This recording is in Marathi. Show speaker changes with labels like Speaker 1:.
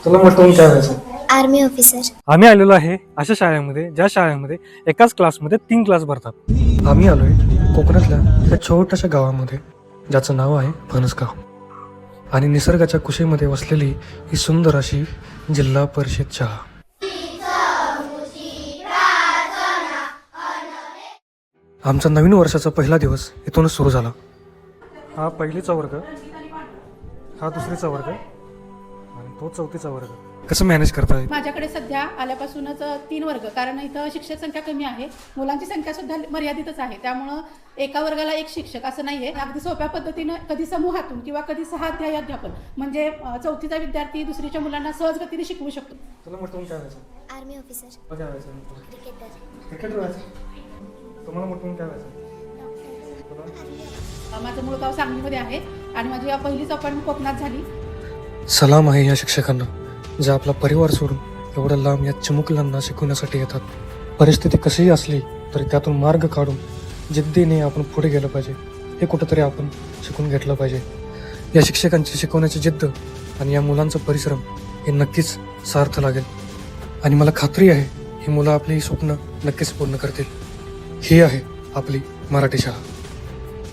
Speaker 1: तुला मोठं होऊन काय व्हायचं?
Speaker 2: Army officer.
Speaker 1: आम्ही आलेलो आहे अशा शाळेमध्ये ज्या शाळेमध्ये एकाच क्लासमध्ये 3 क्लास भरतात. आम्ही आलोय कोकणातल्या एका छोट्याशा गावामध्ये ज्याचं नाव आहे फणसगाव आणि निसर्गाच्या कुशीमध्ये वसलेली ही सुंदर अशी जिल्हा परिषद शाळा. आमचा नवीन वर्षाचा पहिला दिवस इथूनच सुरू झाला. हा पहिलीचा वर्ग, हा दुसरीचा वर्ग आणि तो चौथीचा वर्ग. कसं मॅनेज करताय?
Speaker 3: माझ्याकडे सध्या आल्यापासूनच 3 वर्ग, कारण इथं शिक्षक संख्या कमी आहे, मुलांची संख्या सुद्धा मर्यादितच आहे. त्यामुळं एका वर्गाला एक शिक्षक असं नाही आहे. अगदी सोप्या पद्धतीनं कधी समूहातून किंवा कधी 6 अध्याय अध्यापन म्हणजे चौथीचा विद्यार्थी दुसरीच्या मुलांना सहजगतीने शिकवू शकतो.
Speaker 1: तुला मोठं होऊन काय व्हायचं?
Speaker 2: Army officer.
Speaker 1: काय व्हायचं?
Speaker 2: क्रिकेटर.
Speaker 1: क्रिकेटर व्हायचं. तुम्हाला मोठं होऊन काय व्हायचं?
Speaker 3: माझं मूळ गाव सांगलीमध्ये आहे आणि माझी पहिलीच अपॉइंटमेंट कोकणात झाली.
Speaker 1: सलाम आहे या शिक्षकांना जे आपला परिवार सोडून एवढं लांब या चिमुकल्यांना शिकवण्यासाठी येतात. परिस्थिती कशीही असली तरी त्यातून मार्ग काढून जिद्दीने आपण पुढे गेलं पाहिजे हे कुठंतरी आपण शिकून घेतलं पाहिजे. या शिक्षकांची शिकवण्याची जिद्द आणि या मुलांचा परिश्रम हे नक्कीच सार्थ लागेल आणि मला खात्री आहे ही मुलं आपली स्वप्न नक्कीच पूर्ण करतील. ही आहे आपली मराठी शाळा.